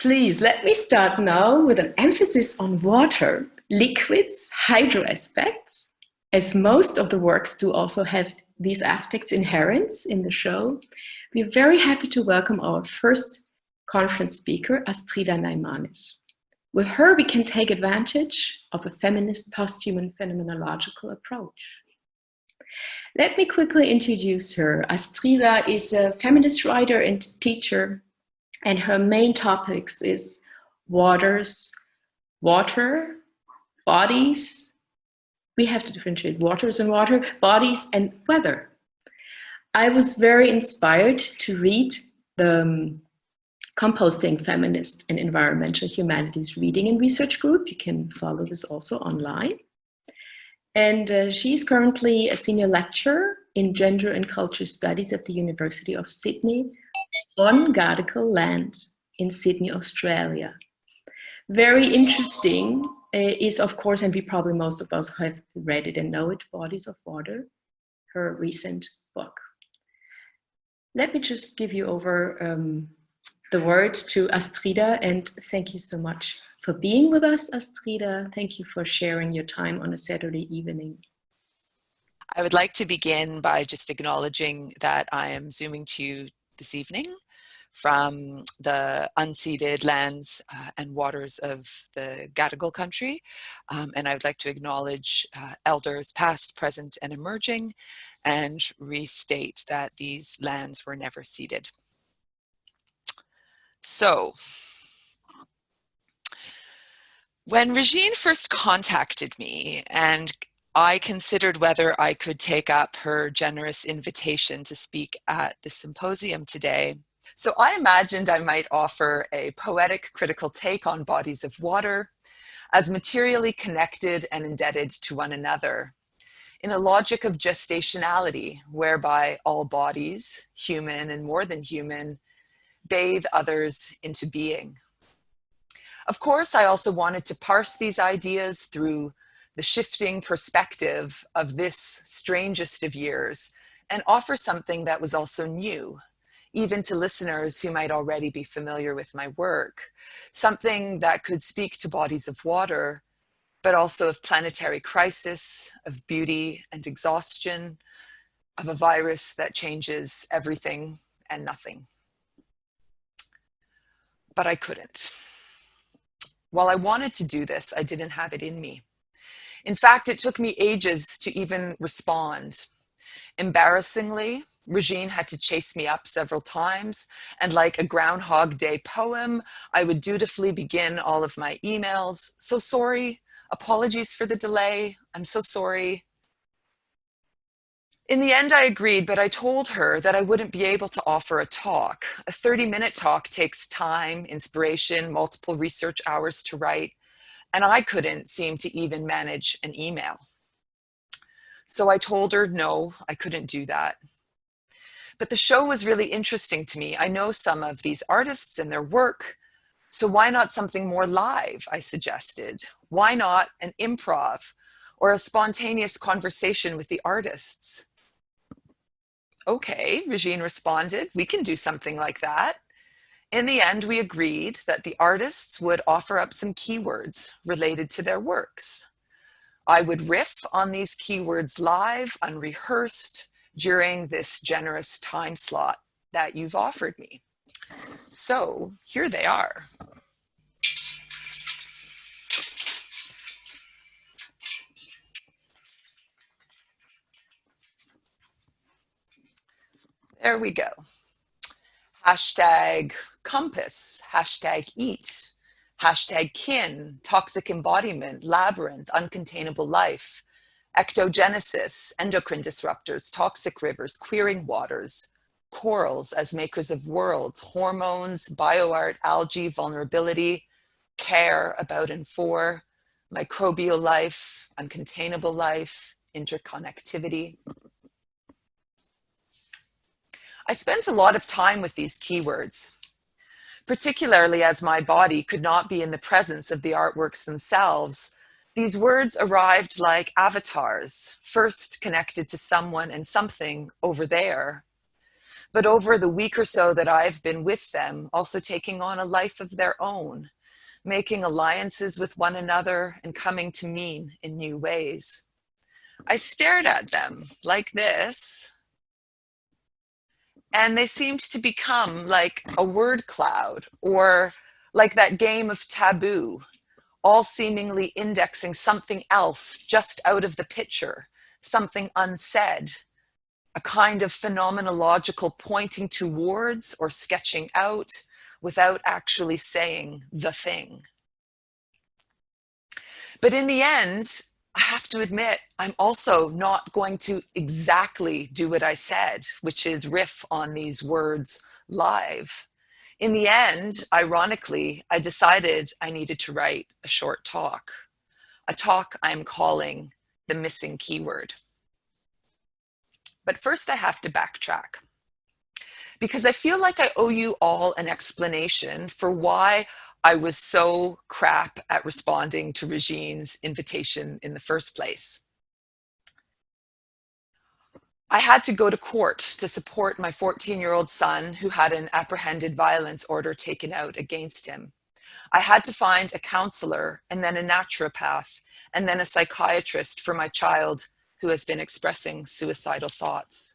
Please let me start now with an emphasis on water, liquids, hydro aspects, as most of the works do also have these aspects inherent in the show. We are very happy to welcome our first conference speaker, Astrida Neimanis. With her, we can take advantage of a feminist post-human phenomenological approach. Let me quickly introduce her. Astrida is a feminist writer and teacher, and her main topics is water, bodies. We have to differentiate waters and water, bodies, and weather. I was very inspired to read the Composting Feminist and Environmental Humanities Reading and Research Group. You can follow this also online. And she's currently a senior lecturer in Gender and Culture Studies at the University of Sydney on Gadigal land in Sydney, Australia. Very interesting is, of course, and we probably most of us have read it and know it, Bodies of Water, her recent book. Let me just give you over the word to Astrida, and thank you so much for being with us, Astrida. Thank you for sharing your time on a Saturday evening. I would like to begin by just acknowledging that I am Zooming to you this evening from the unceded lands and waters of the Gadigal country. And I would like to acknowledge elders past, present, and emerging, and restate that these lands were never ceded. So, when Regine first contacted me and I considered whether I could take up her generous invitation to speak at the symposium today, so I imagined I might offer a poetic critical take on bodies of water as materially connected and indebted to one another, in a logic of gestationality, whereby all bodies, human and more than human, bathe others into being. Of course, I also wanted to parse these ideas through the shifting perspective of this strangest of years and offer something that was also new, even to listeners who might already be familiar with my work, something that could speak to bodies of water, but also of planetary crisis, of beauty and exhaustion, of a virus that changes everything and nothing. But I couldn't. While I wanted to do this, I didn't have it in me. In fact, it took me ages to even respond. Embarrassingly, Regine had to chase me up several times, and like a Groundhog Day poem, I would dutifully begin all of my emails. So sorry, apologies for the delay, I'm so sorry. In the end, I agreed, but I told her that I wouldn't be able to offer a talk. A 30-minute talk takes time, inspiration, multiple research hours to write, and I couldn't seem to even manage an email. So I told her, no, I couldn't do that. But the show was really interesting to me. I know some of these artists and their work, so why not something more live, I suggested. Why not an improv or a spontaneous conversation with the artists? Okay, Regine responded, we can do something like that. In the end, we agreed that the artists would offer up some keywords related to their works. I would riff on these keywords live, unrehearsed, during this generous time slot that you've offered me. So here they are. There we go. Hashtag compass, hashtag eat, hashtag kin, toxic embodiment, labyrinth, uncontainable life, ectogenesis, endocrine disruptors, toxic rivers, queering waters, corals as makers of worlds, hormones, bioart, algae, vulnerability, care, about and for, microbial life, uncontainable life, interconnectivity. I spent a lot of time with these keywords, particularly as my body could not be in the presence of the artworks themselves. These words arrived like avatars, first connected to someone and something over there, But over the week or so that I've been with them, also taking on a life of their own, making alliances with one another and coming to mean in new ways. I stared at them like this, and they seemed to become like a word cloud, or like that game of taboo, all seemingly indexing something else just out of the picture, something unsaid, a kind of phenomenological pointing towards or sketching out without actually saying the thing. But in the end, I have to admit, I'm also not going to exactly do what I said, which is riff on these words live. In the end, ironically, I decided I needed to write a short talk, a talk I'm calling The Missing Keyword. But first I have to backtrack, because I feel like I owe you all an explanation for why I was so crap at responding to Regine's invitation in the first place. I had to go to court to support my 14-year-old son who had an apprehended violence order taken out against him. I had to find a counselor and then a naturopath and then a psychiatrist for my child who has been expressing suicidal thoughts.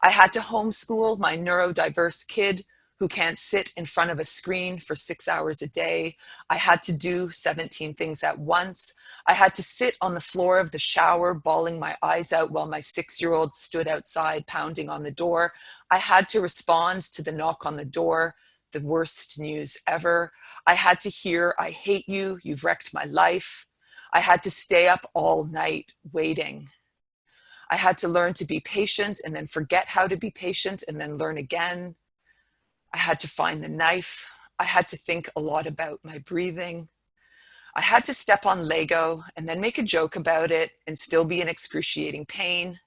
I had to homeschool my neurodiverse kid who can't sit in front of a screen for 6 hours a day. I had to do 17 things at once. I had to sit on the floor of the shower, bawling my eyes out while my 6-year-old stood outside pounding on the door. I had to respond to the knock on the door, the worst news ever. I had to hear, "I hate you, you've wrecked my life." I had to stay up all night waiting. I had to learn to be patient and then forget how to be patient and then learn again. I had to find the knife. I had to think a lot about my breathing. I had to step on Lego and then make a joke about it and still be in excruciating pain.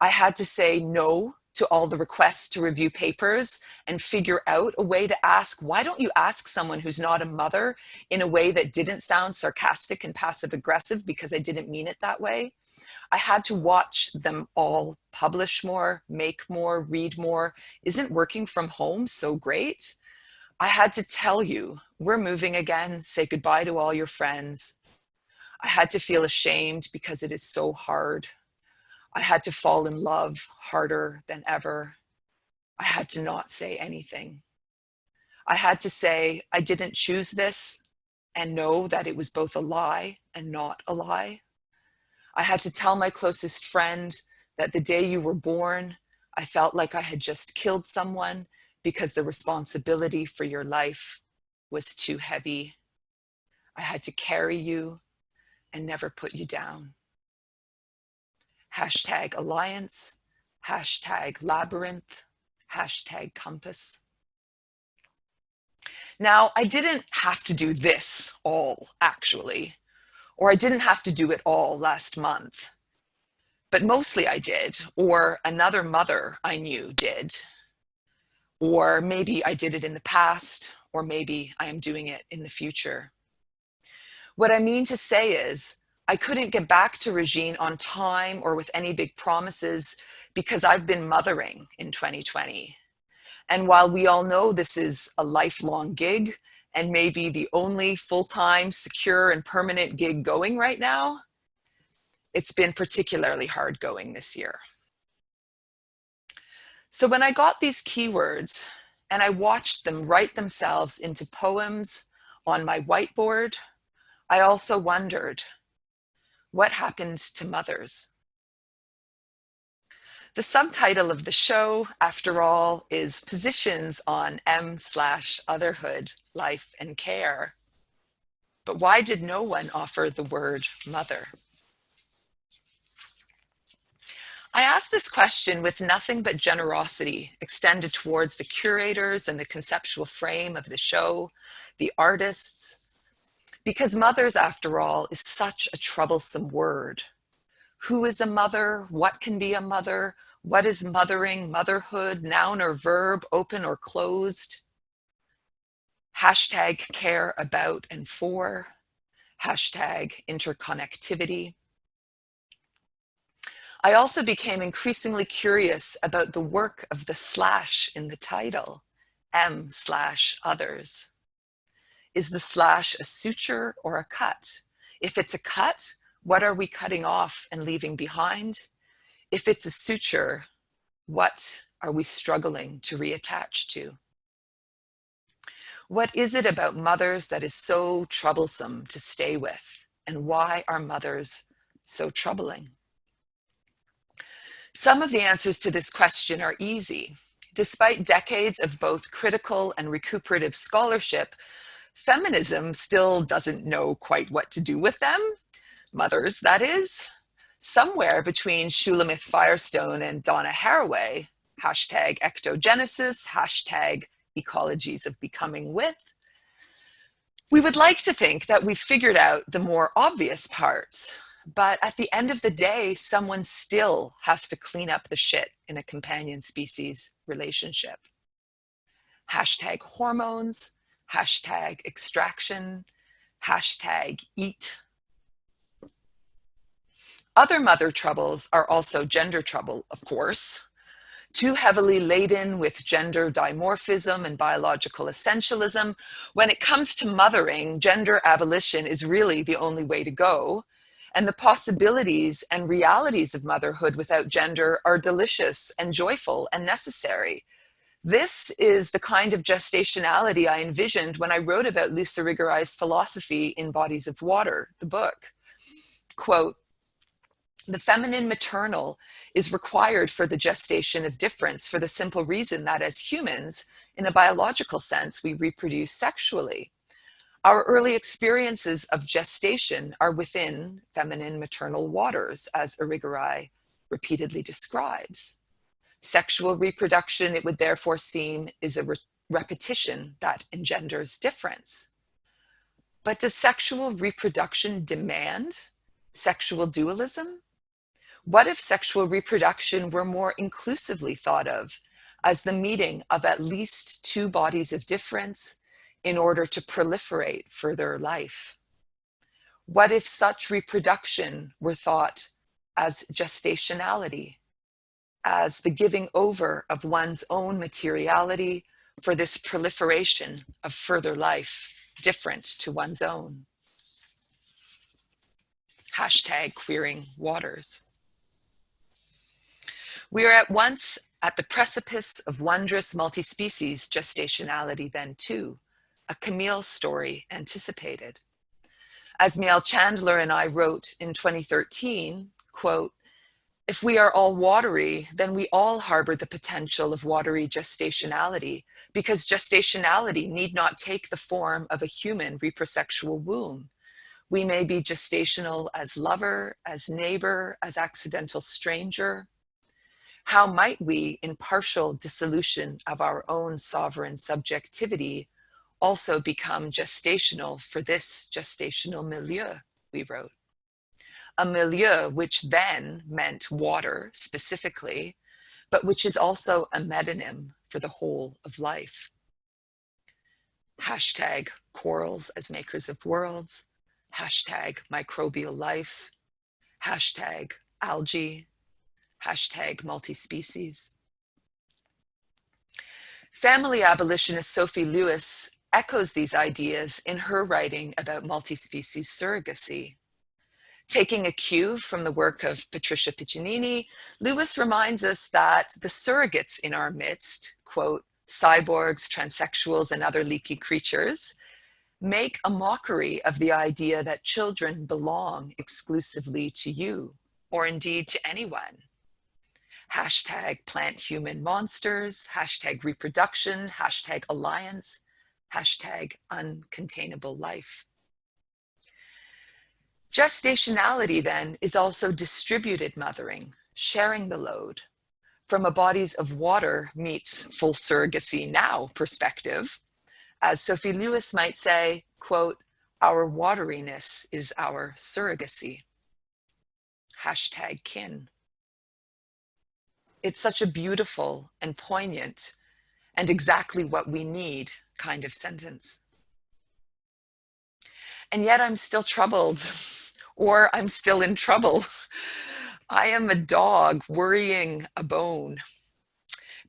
I had to say no to all the requests to review papers and figure out a way to ask, why don't you ask someone who's not a mother, in a way that didn't sound sarcastic and passive aggressive because I didn't mean it that way. I had to watch them all publish more, make more, read more. Isn't working from home so great? I had to tell you, we're moving again, say goodbye to all your friends. I had to feel ashamed because it is so hard. I had to fall in love harder than ever. I had to not say anything. I had to say, I didn't choose this, and know that it was both a lie and not a lie. I had to tell my closest friend that the day you were born, I felt like I had just killed someone because the responsibility for your life was too heavy. I had to carry you and never put you down. Hashtag alliance, hashtag labyrinth, hashtag compass. Now, I didn't have to do this all, actually, or I didn't have to do it all last month. But mostly I did, or another mother I knew did. Or maybe I did it in the past, or maybe I am doing it in the future. What I mean to say is, I couldn't get back to Regine on time or with any big promises because I've been mothering in 2020. And while we all know this is a lifelong gig and maybe the only full-time, secure, and permanent gig going right now, it's been particularly hard going this year. So when I got these keywords and I watched them write themselves into poems on my whiteboard, I also wondered, what happened to mothers? The subtitle of the show, after all, is Positions on M/Otherhood, Life and Care. But why did no one offer the word mother? I asked this question with nothing but generosity extended towards the curators and the conceptual frame of the show, the artists, because mothers, after all, is such a troublesome word. Who is a mother? What can be a mother? What is mothering, motherhood, noun or verb, open or closed? Hashtag care about and for, hashtag interconnectivity. I also became increasingly curious about the work of the slash in the title, M/others. Is the slash a suture or a cut? If it's a cut, what are we cutting off and leaving behind? If it's a suture, what are we struggling to reattach to? What is it about mothers that is so troublesome to stay with? And why are mothers so troubling? Some of the answers to this question are easy. Despite decades of both critical and recuperative scholarship, feminism still doesn't know quite what to do with them. Mothers, that is. Somewhere between Shulamith Firestone and Donna Haraway, hashtag ectogenesis, hashtag ecologies of becoming with, we would like to think that we've figured out the more obvious parts, but at the end of the day, someone still has to clean up the shit in a companion species relationship. Hashtag hormones, hashtag extraction, hashtag eat. Other mother troubles are also gender trouble, of course. Too heavily laden with gender dimorphism and biological essentialism, when it comes to mothering, gender abolition is really the only way to go. And the possibilities and realities of motherhood without gender are delicious and joyful and necessary. This is the kind of gestationality I envisioned when I wrote about Luce Irigaray's philosophy in Bodies of Water, the book. Quote, the feminine maternal is required for the gestation of difference for the simple reason that as humans, in a biological sense, we reproduce sexually. Our early experiences of gestation are within feminine maternal waters, as Irigaray repeatedly describes. Sexual reproduction, it would therefore seem, is a repetition that engenders difference. But does sexual reproduction demand sexual dualism? What if sexual reproduction were more inclusively thought of as the meeting of at least two bodies of difference in order to proliferate further life? What if such reproduction were thought as gestationality, as the giving over of one's own materiality for this proliferation of further life different to one's own? Hashtag queering waters. We are at once at the precipice of wondrous multi-species gestationality then too, a Camille story anticipated. As Miel Chandler and I wrote in 2013, quote, if we are all watery, then we all harbor the potential of watery gestationality, because gestationality need not take the form of a human reprosexual womb. We may be gestational as lover, as neighbor, as accidental stranger. How might we, in partial dissolution of our own sovereign subjectivity, also become gestational for this gestational milieu, we wrote. A milieu which then meant water specifically, but which is also a metonym for the whole of life. Hashtag corals as makers of worlds, hashtag microbial life, hashtag algae, hashtag multi-species. Family abolitionist Sophie Lewis echoes these ideas in her writing about multi-species surrogacy. Taking a cue from the work of Patricia Piccinini, Lewis reminds us that the surrogates in our midst, quote, cyborgs, transsexuals, and other leaky creatures, make a mockery of the idea that children belong exclusively to you, or indeed to anyone. Hashtag plant-human monsters, hashtag reproduction, hashtag alliance, hashtag uncontainable life. Gestationality then is also distributed mothering, sharing the load. From a bodies of water meets full surrogacy now perspective, as Sophie Lewis might say, quote, our wateriness is our surrogacy. Hashtag kin. It's such a beautiful and poignant and exactly what we need kind of sentence. And yet I'm still troubled, or I'm still in trouble I am a dog worrying a bone.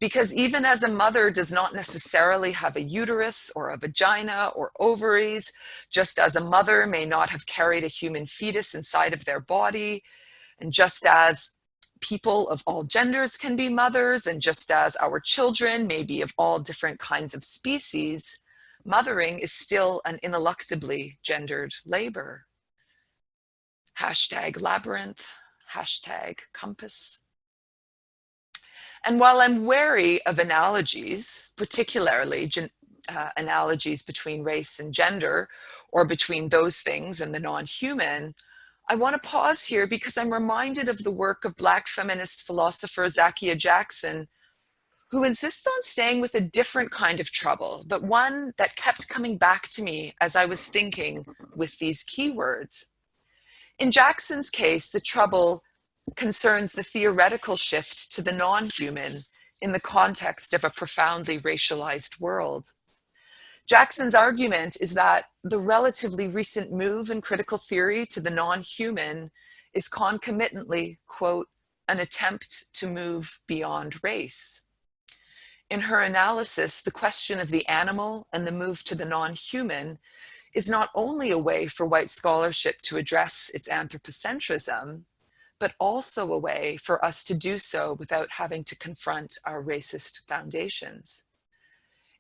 Because even as a mother does not necessarily have a uterus or a vagina or ovaries, just as a mother may not have carried a human fetus inside of their body, and just as people of all genders can be mothers, and just as our children may be of all different kinds of species, mothering is still an ineluctably gendered labor. Hashtag labyrinth, hashtag compass. And while I'm wary of analogies, particularly analogies between race and gender, or between those things and the non-human, I want to pause here because I'm reminded of the work of Black feminist philosopher Zakiya Jackson, who insists on staying with a different kind of trouble, but one that kept coming back to me as I was thinking with these keywords. In Jackson's case, the trouble concerns the theoretical shift to the non-human in the context of a profoundly racialized world. Jackson's argument is that the relatively recent move in critical theory to the non-human is concomitantly, quote, an attempt to move beyond race. In her analysis, the question of the animal and the move to the non-human is not only a way for white scholarship to address its anthropocentrism, but also a way for us to do so without having to confront our racist foundations.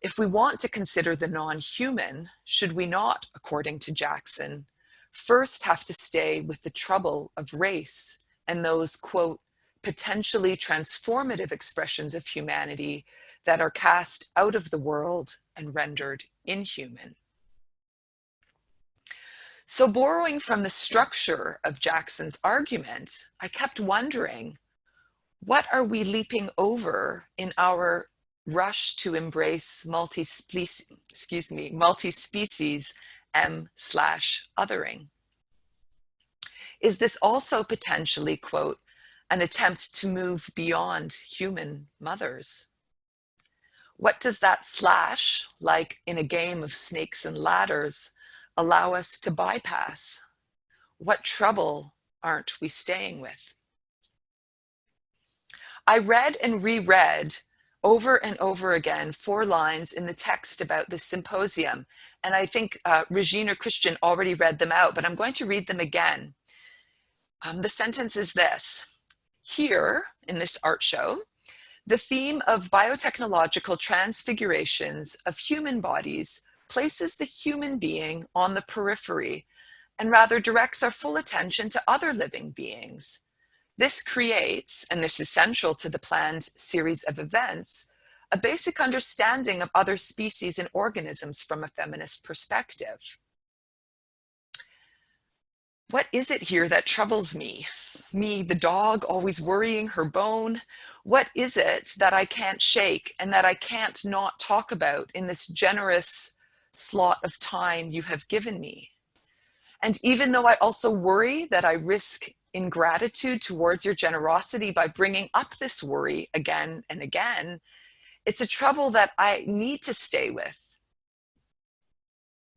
If we want to consider the non-human, should we not, according to Jackson, first have to stay with the trouble of race and those, quote, potentially transformative expressions of humanity that are cast out of the world and rendered inhuman? So borrowing from the structure of Jackson's argument, I kept wondering, what are we leaping over in our rush to embrace multi-species M/othering? Is this also potentially, quote, an attempt to move beyond human mothers? What does that slash, like in a game of snakes and ladders, allow us to bypass? What trouble aren't we staying with? I read and reread over and over again 4 lines in the text about this symposium, and I think Regine or Christian already read them out, but I'm going to read them again. The sentence is this: here, in this art show, the theme of biotechnological transfigurations of human bodies places the human being on the periphery and rather directs our full attention to other living beings. This creates, and this is central to the planned series of events, a basic understanding of other species and organisms from a feminist perspective. What is it here that troubles me? Me, the dog, always worrying her bone? What is it that I can't shake and that I can't not talk about in this generous slot of time you have given me? And even though I also worry that I risk ingratitude towards your generosity by bringing up this worry again and again, it's a trouble that I need to stay with.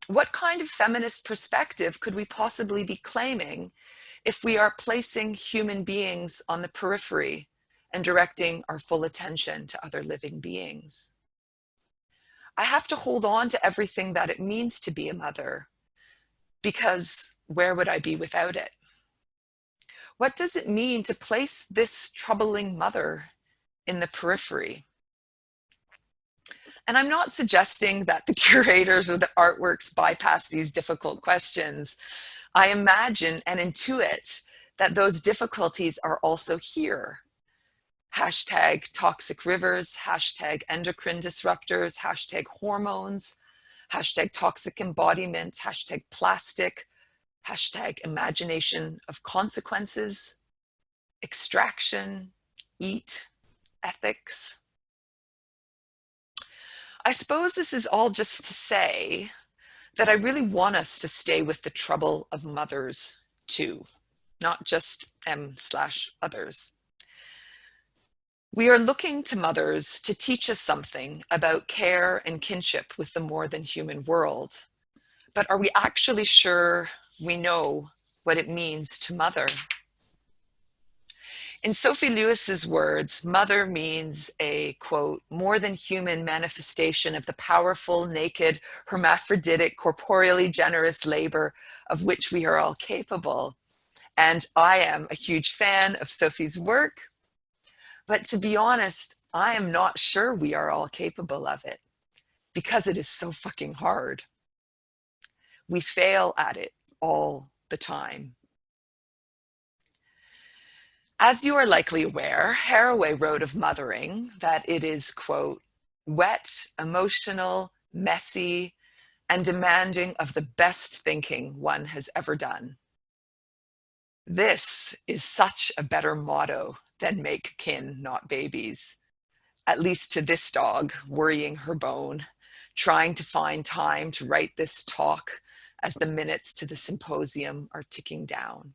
What kind of feminist perspective could we possibly be claiming if we are placing human beings on the periphery and directing our full attention to other living beings? I have to hold on to everything that it means to be a mother, because where would I be without it? What does it mean to place this troubling mother in the periphery? And I'm not suggesting that the curators or the artworks bypass these difficult questions. I imagine and intuit that those difficulties are also here. Hashtag toxic rivers, hashtag endocrine disruptors, hashtag hormones, hashtag toxic embodiment, hashtag plastic, hashtag imagination of consequences, extraction, eat, ethics. I suppose this is all just to say that I really want us to stay with the trouble of mothers too, not just M/others. We are looking to mothers to teach us something about care and kinship with the more than human world. But are we actually sure we know what it means to mother? In Sophie Lewis's words, mother means a, quote, more than human manifestation of the powerful, naked, hermaphroditic, corporeally generous labor of which we are all capable. And I am a huge fan of Sophie's work, but to be honest, I am not sure we are all capable of it because it is so fucking hard. We fail at it all the time. As you are likely aware, Haraway wrote of mothering that it is, quote, wet, emotional, messy, and demanding of the best thinking one has ever done. This is such a better motto than make kin, not babies. At least to this dog, worrying her bone, trying to find time to write this talk as the minutes to the symposium are ticking down.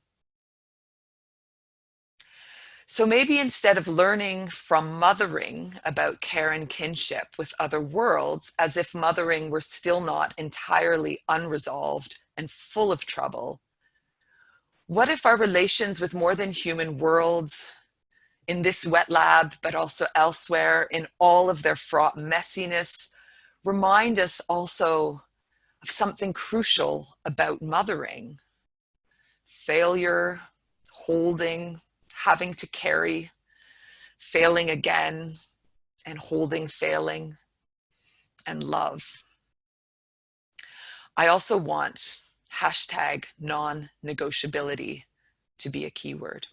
So maybe instead of learning from mothering about care and kinship with other worlds, as if mothering were still not entirely unresolved and full of trouble, what if our relations with more than human worlds, in this wet lab, but also elsewhere, in all of their fraught messiness, remind us also of something crucial about mothering? Failure, holding, having to carry, failing again, and holding failing, and love. I also want hashtag non-negotiability to be a keyword.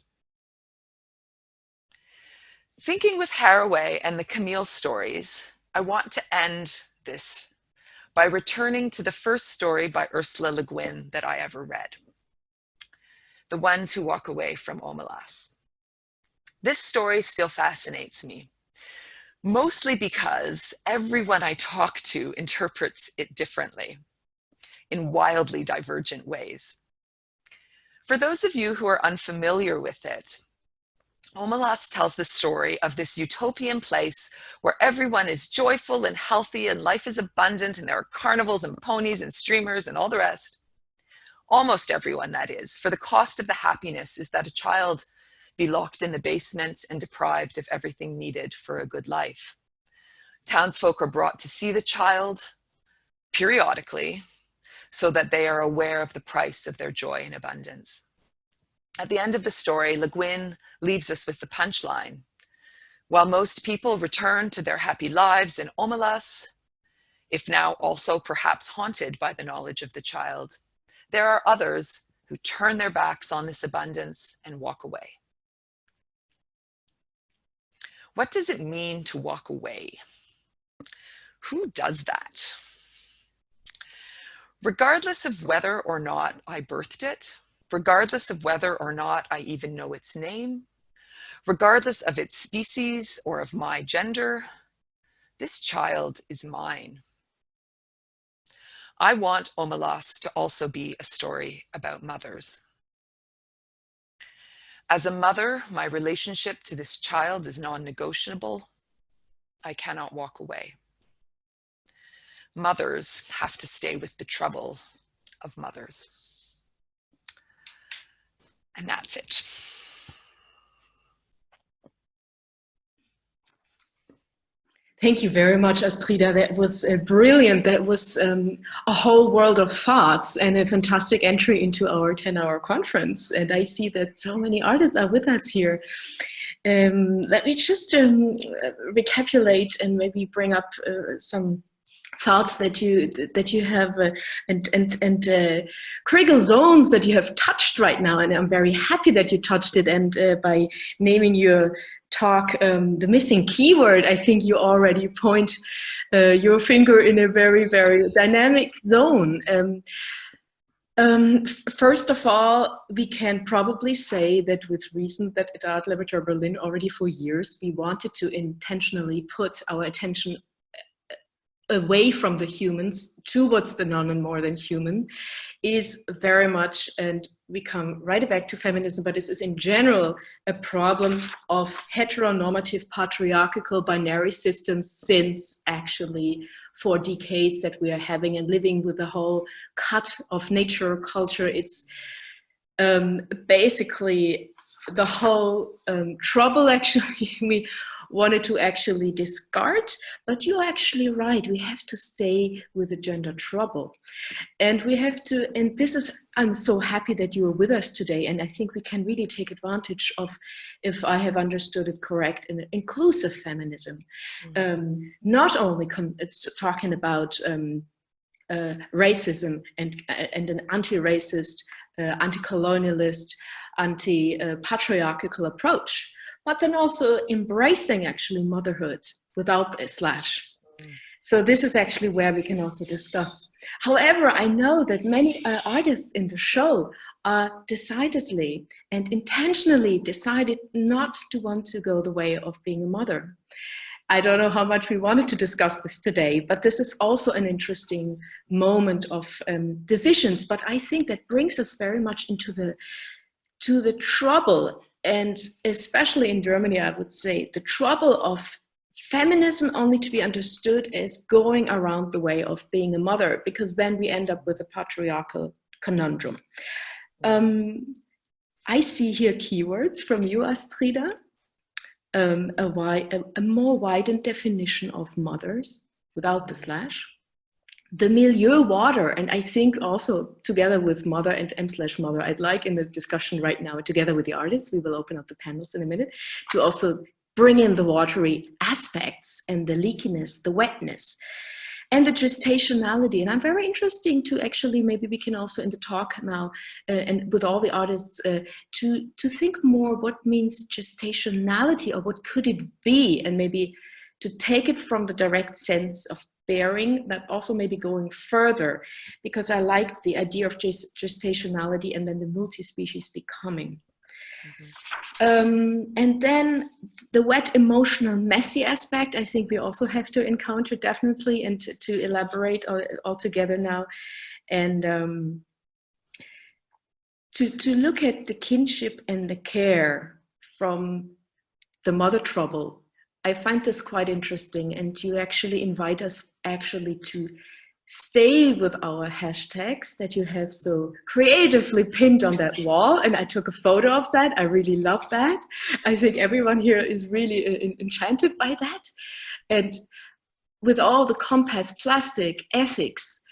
Thinking with Haraway and the Camille stories, I want to end this by returning to the first story by Ursula Le Guin that I ever read, The Ones Who Walk Away from Omelas. This story still fascinates me, mostly because everyone I talk to interprets it differently, in wildly divergent ways. For those of you who are unfamiliar with it, Omelas tells the story of this utopian place where everyone is joyful and healthy and life is abundant and there are carnivals and ponies and streamers and all the rest. Almost everyone, that is, for the cost of the happiness is that a child be locked in the basement and deprived of everything needed for a good life. Townsfolk are brought to see the child periodically so that they are aware of the price of their joy and abundance. At the end of the story, Le Guin leaves us with the punchline. While most people return to their happy lives in Omelas, if now also perhaps haunted by the knowledge of the child, there are others who turn their backs on this abundance and walk away. What does it mean to walk away? Who does that? Regardless of whether or not I birthed it, regardless of whether or not I even know its name, regardless of its species or of my gender, this child is mine. I want Omelas to also be a story about mothers. As a mother, my relationship to this child is non-negotiable. I cannot walk away. Mothers have to stay with the trouble of mothers. And that's it. Thank you very much, Astrida. That was brilliant. That was a whole world of thoughts and a fantastic entry into our 10-hour conference. And I see that so many artists are with us here. Let me just recapitulate and maybe bring up some thoughts that you have and critical zones that you have touched right now, and I'm very happy that you touched it. And by naming your talk the missing keyword, I think you already point your finger in a very, very dynamic zone. First of all, we can probably say that with reason that at Art Laboratory Berlin already for years we wanted to intentionally put our attention away from the humans towards the non and more than human is very much, and we come right back to feminism, but this is in general a problem of heteronormative patriarchal binary systems since actually 4 decades that we are having and living with the whole cut of nature culture. It's basically the whole trouble actually we wanted to actually discard, but you're actually right. We have to stay with the gender trouble. And we have to, and this is, I'm so happy that you are with us today. And I think we can really take advantage of, if I have understood it correct, an inclusive feminism. Not only it's talking about racism and an anti-racist, anti-colonialist, anti-patriarchal approach, but then also embracing actually motherhood without the slash. So this is actually where we can also discuss. However, I know that many artists in the show are decidedly and intentionally decided not to want to go the way of being a mother. I don't know how much we wanted to discuss this today, but this is also an interesting moment of decisions. But I think that brings us very much into the trouble, and especially in Germany, I would say, the trouble of feminism only to be understood as going around the way of being a mother, because then we end up with a patriarchal conundrum. I see here keywords from you, Astrida. A more widened definition of mothers without the slash. The milieu water, and I think also together with mother and m/mother, I'd like in the discussion right now, together with the artists, we will open up the panels in a minute, to also bring in the watery aspects and the leakiness, the wetness, and the gestationality. And I'm very interested to actually, maybe we can also in the talk now, and with all the artists, to think more what means gestationality, or what could it be, and maybe to take it from the direct sense of bearing, but also maybe going further, because I like the idea of gestationality and then the multi-species becoming. And then the wet, emotional, messy aspect, I think we also have to encounter definitely, and to elaborate all together now. And to look at the kinship and the care from the mother trouble. I find this quite interesting, and you actually invite us actually to stay with our hashtags that you have so creatively pinned on that wall. And I took a photo of that. I really love that. I think everyone here is really enchanted by that. And with all the compass, plastic, ethics,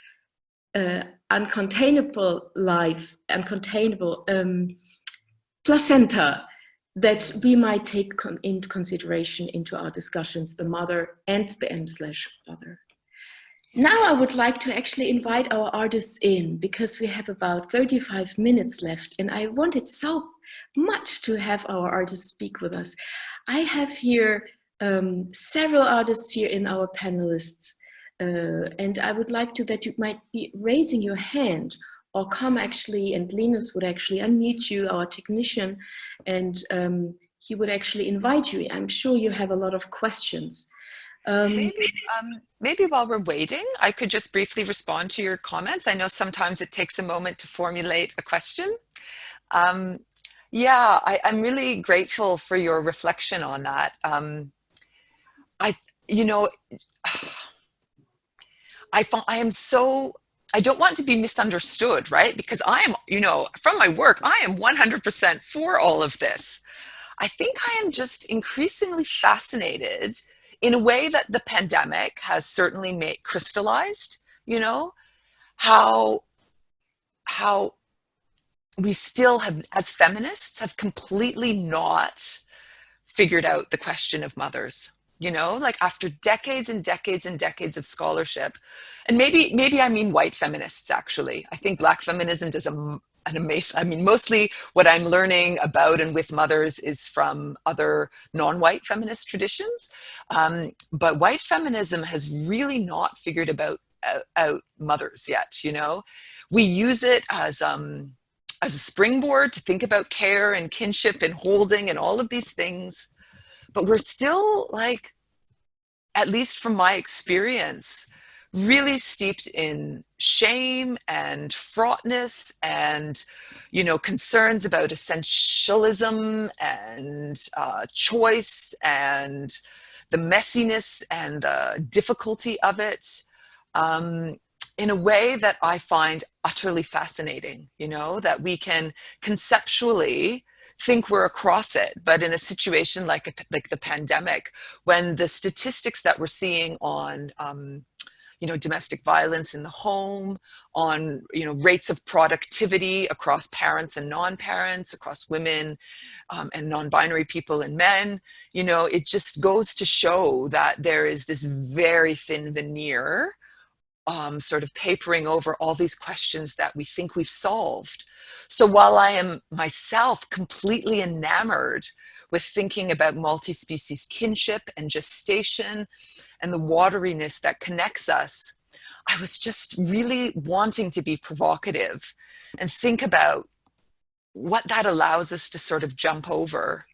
uncontainable life, uncontainable placenta, that we might take into consideration into our discussions, the mother and the m/mother. Now I would like to actually invite our artists in, because we have about 35 minutes left, and I wanted so much to have our artists speak with us. I have here several artists here in our panelists, and I would like to that you might be raising your hand, or come actually, and Linus would actually unmute you, our technician, and he would actually invite you. I'm sure you have a lot of questions. Maybe while we're waiting, I could just briefly respond to your comments. I know sometimes it takes a moment to formulate a question. Yeah, I'm really grateful for your reflection on that. I don't want to be misunderstood, right? Because I am, from my work, I am 100% for all of this. I think I am just increasingly fascinated in a way that the pandemic has certainly crystallized, how we still have, as feminists, have completely not figured out the question of mothers. Like after decades and decades and decades of scholarship, and maybe I mean white feminists, actually. I think Black feminism does an amazing, mostly what I'm learning about and with mothers is from other non-white feminist traditions. But white feminism has really not figured out mothers yet, We use it as a springboard to think about care and kinship and holding and all of these things. But we're still, like, at least from my experience, really steeped in shame and fraughtness and, concerns about essentialism and choice and the messiness and the difficulty of it, in a way that I find utterly fascinating, that we can conceptually think we're across it. But in a situation like the pandemic, when the statistics that we're seeing on domestic violence in the home, on rates of productivity across parents and non-parents, across women and non-binary people and men, it just goes to show that there is this very thin veneer sort of papering over all these questions that we think we've solved. So while I am myself completely enamored with thinking about multi-species kinship and gestation and the wateriness that connects us, I was just really wanting to be provocative and think about what that allows us to sort of jump over,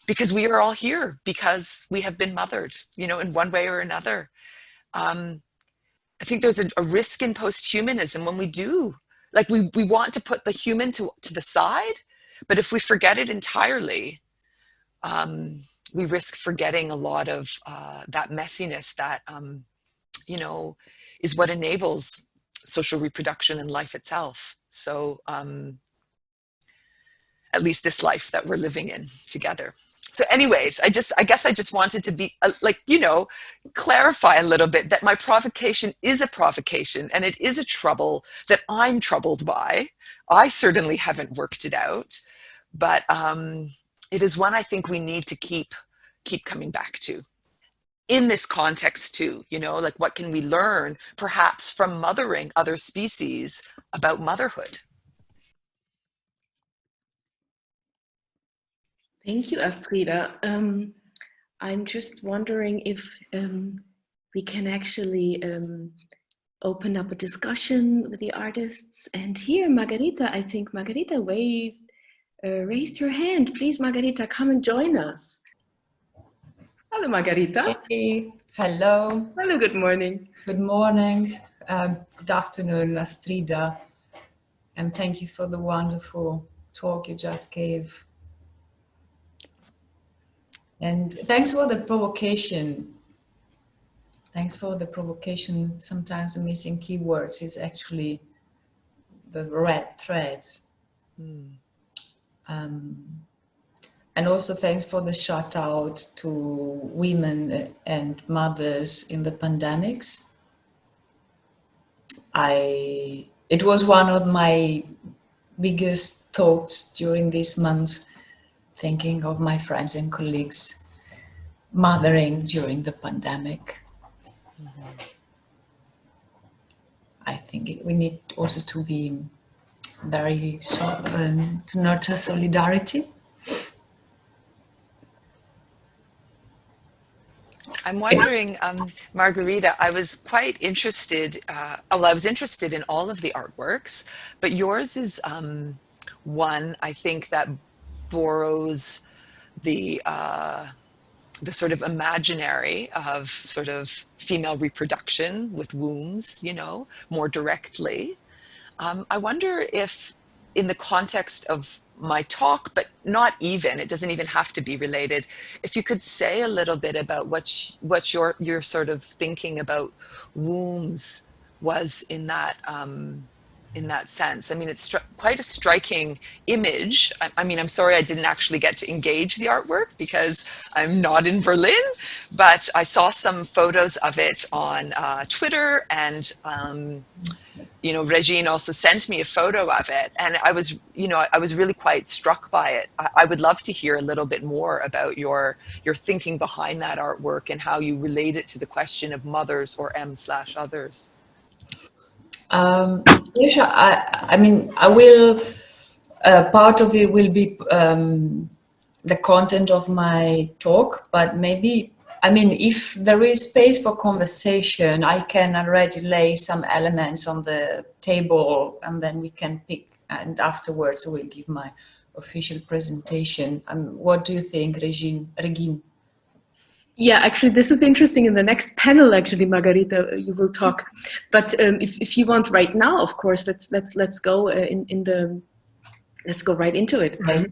because we are all here because we have been mothered, in one way or another. I think there's a risk in post-humanism when we do, like we want to put the human to the side, but if we forget it entirely, we risk forgetting a lot of that messiness that, is what enables social reproduction and life itself. So at least this life that we're living in together. So anyways, I guess I just wanted to be clarify a little bit that my provocation is a provocation and it is a trouble that I'm troubled by. I certainly haven't worked it out, but it is one I think we need to keep coming back to in this context too, like what can we learn perhaps from mothering other species about motherhood? Thank you, Astrida. I'm just wondering if we can actually open up a discussion with the artists. And here, Margarita, I think Margarita raised your hand. Please, Margarita, come and join us. Hello, Margarita. Hey, hello. Hello, good morning. Good morning. Good afternoon, Astrida. And thank you for the wonderful talk you just gave. And thanks for the provocation. Thanks for the provocation. Sometimes the missing keywords is actually the red thread. And also thanks for the shout out to women and mothers in the pandemics. It was one of my biggest thoughts during this month, thinking of my friends and colleagues mothering during the pandemic. I think we need also to be very to nurture solidarity. I'm wondering, Margarita, I was quite interested, I was interested in all of the artworks, but yours is one, I think, that borrows the sort of imaginary of sort of female reproduction with wombs, more directly. I wonder if in the context of my talk, but not even, it doesn't even have to be related, if you could say a little bit about what your sort of thinking about wombs was in that sense. I mean, it's quite a striking image. I mean, I'm sorry I didn't actually get to engage the artwork because I'm not in Berlin, but I saw some photos of it on Twitter, and Regine also sent me a photo of it, and I was really quite struck by it. I would love to hear a little bit more about your thinking behind that artwork and how you relate it to the question of mothers or M/others. Yes, I mean, I will, part of it will be the content of my talk, but maybe, I mean, if there is space for conversation, I can already lay some elements on the table and then we can pick, and afterwards I will give my official presentation. What do you think, Regine? Yeah, actually, this is interesting. In the next panel, actually, Margarita, you will talk. But if you want right now, of course, let's go let's go right into it. Right.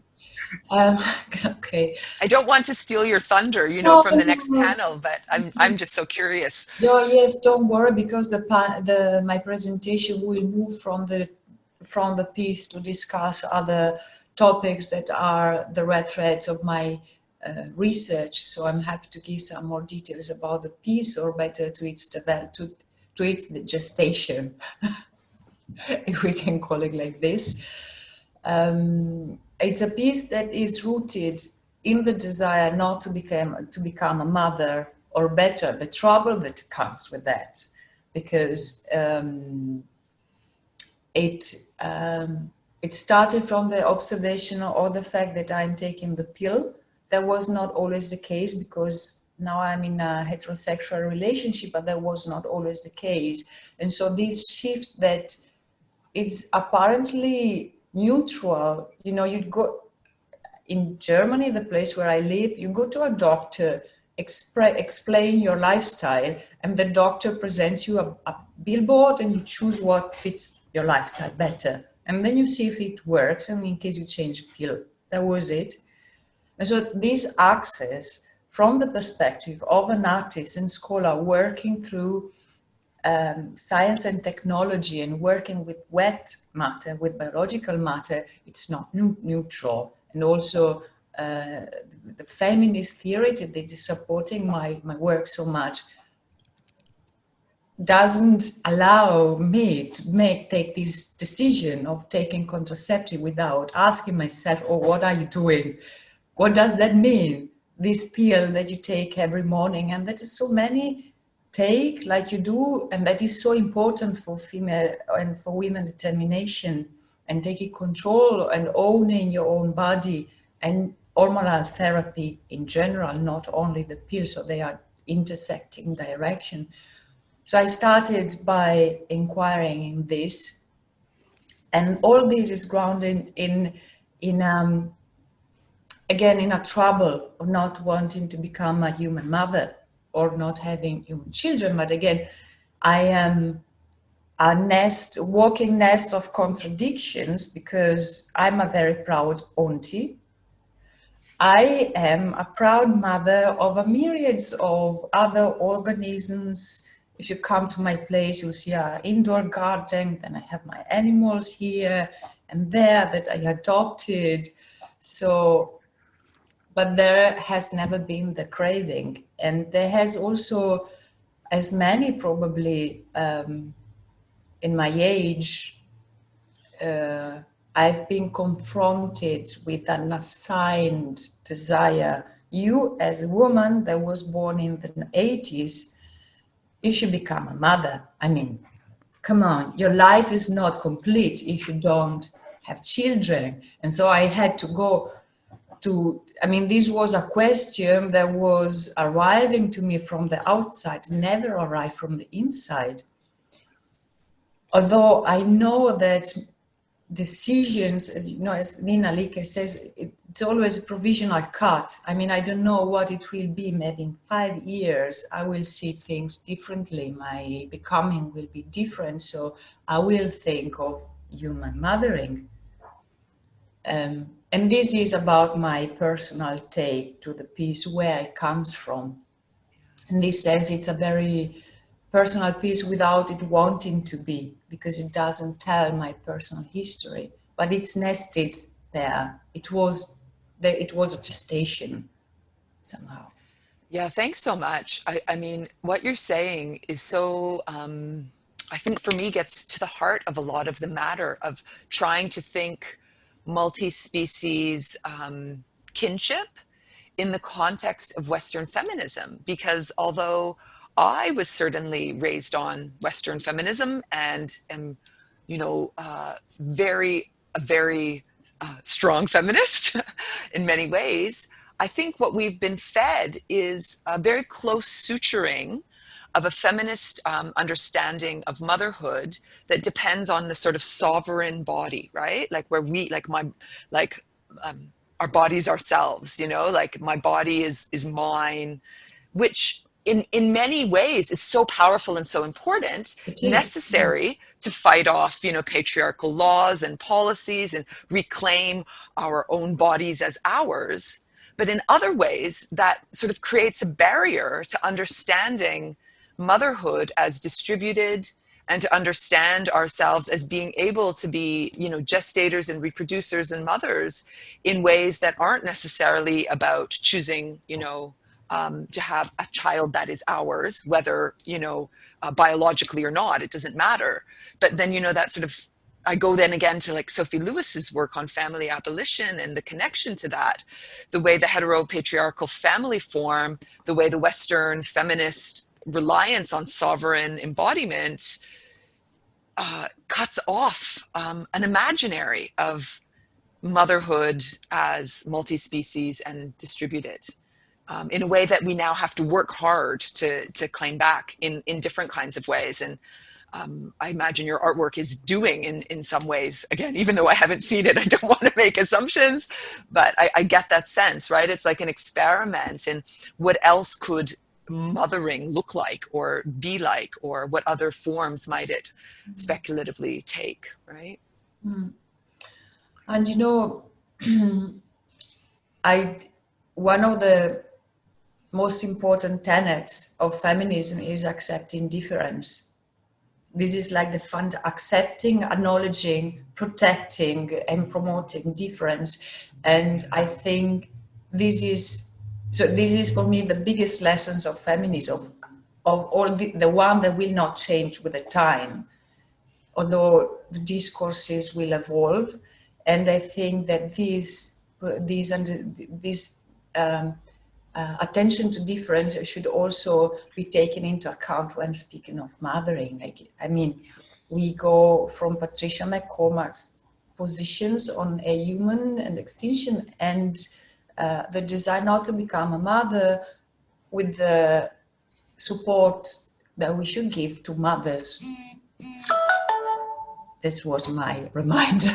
Okay. I don't want to steal your thunder, from the next panel, but I'm just so curious. No, yes, don't worry, because my presentation will move from the piece to discuss other topics that are the red threads of my research. So I'm happy to give some more details about the piece, or better to its to its gestation, if we can call it like this. It's a piece that is rooted in the desire not to become a mother, or better, the trouble that comes with that, because it started from the observation or the fact that I'm taking the pill. That was not always the case, because now I'm in a heterosexual relationship, but that was not always the case. And so this shift that is apparently neutral, you know, you'd go in Germany, the place where I live, you go to a doctor, explain your lifestyle, and the doctor presents you a billboard, and you choose what fits your lifestyle better. And then you see if it works, and in case you change pill. That was it. And so this access from the perspective of an artist and scholar working through science and technology and working with wet matter, with biological matter, it's not neutral. And also the feminist theory that is supporting my work so much doesn't allow me to take this decision of taking contraceptive without asking myself, oh, what are you doing? What does that mean? This pill that you take every morning, and that is so many take like you do, and that is so important for female and for women determination and taking control and owning your own body, and hormonal therapy in general, not only the pill, so they are intersecting direction. So I started by inquiring in this, and all this is grounded in again, in a trouble of not wanting to become a human mother or not having human children. But again, I am a walking nest of contradictions, because I'm a very proud auntie. I am a proud mother of a myriads of other organisms. If you come to my place, you'll see an indoor garden. Then I have my animals here and there that I adopted. So, but there has never been the craving. And there has also, as many probably in my age, I've been confronted with an assigned desire. You, as a woman that was born in the 80s, you should become a mother. I mean, come on, your life is not complete if you don't have children. And so I had to go to, I mean, this was a question that was arriving to me from the outside, never arrived from the inside. Although I know that decisions, as you know, as Nina Like says, it's always a provisional cut. I mean, I don't know what it will be. Maybe in 5 years, I will see things differently. My becoming will be different. So I will think of human mothering. And this is about my personal take to the piece, where it comes from. In this sense, it's a very personal piece without it wanting to be, because it doesn't tell my personal history, but it's nested there. It was a gestation somehow. Yeah, thanks so much. I mean, what you're saying is so, I think for me, gets to the heart of a lot of the matter of trying to think multi-species kinship in the context of Western feminism. Because although I was certainly raised on Western feminism and am, you know, a very strong feminist in many ways, I think what we've been fed is a very close suturing of a feminist understanding of motherhood that depends on the sort of sovereign body, right? Like where we, our bodies ourselves, you know, like my body is mine, which in many ways is so powerful and so important, necessary to fight off, you know, patriarchal laws and policies and reclaim our own bodies as ours. But in other ways, that sort of creates a barrier to understanding motherhood as distributed, and to understand ourselves as being able to be, you know, gestators and reproducers and mothers in ways that aren't necessarily about choosing, you know, to have a child that is ours, whether, you know, biologically or not, it doesn't matter. But then, you know, that sort of, I go then again to like Sophie Lewis's work on family abolition and the connection to that, the way the heteropatriarchal family form, the way the Western feminist reliance on sovereign embodiment cuts off an imaginary of motherhood as multi-species and distributed in a way that we now have to work hard to claim back in different kinds of ways. And I imagine your artwork is doing in some ways, again, even though I haven't seen it, I don't want to make assumptions, but I get that sense, right? It's like an experiment in what else could mothering look like or be like, or what other forms might it speculatively take, right? And you know, one of the most important tenets of feminism is accepting difference. This is like the accepting, acknowledging, protecting, and promoting difference. And I think this is for me the biggest lessons of feminism, of all the one that will not change with the time, although the discourses will evolve. And I think that this attention to difference should also be taken into account when speaking of mothering. I mean, we go from Patricia McCormack's positions on a human and extinction and the desire not to become a mother with the support that we should give to mothers. This was my reminder.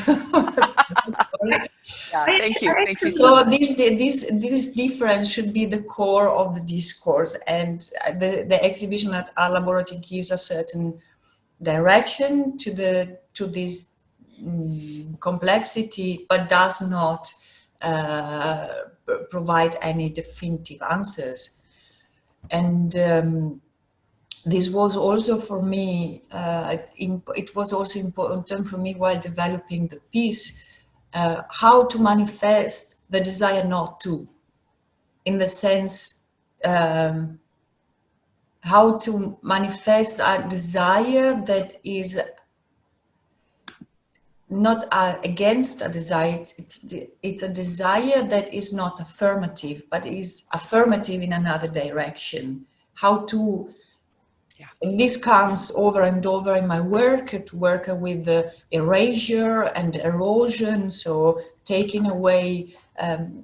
Yeah, thank you. Thank you. So this difference should be the core of the discourse, and the exhibition at our laboratory gives a certain direction to this complexity, but does not provide any definitive answers. And this was also for me, it was also important for me while developing the piece, how to manifest the desire not to, in the sense, how to manifest a desire that is not against a desire, it's a desire that is not affirmative, but is affirmative in another direction. How to, and this comes over and over in my work, to work with the erasure and erosion, so taking away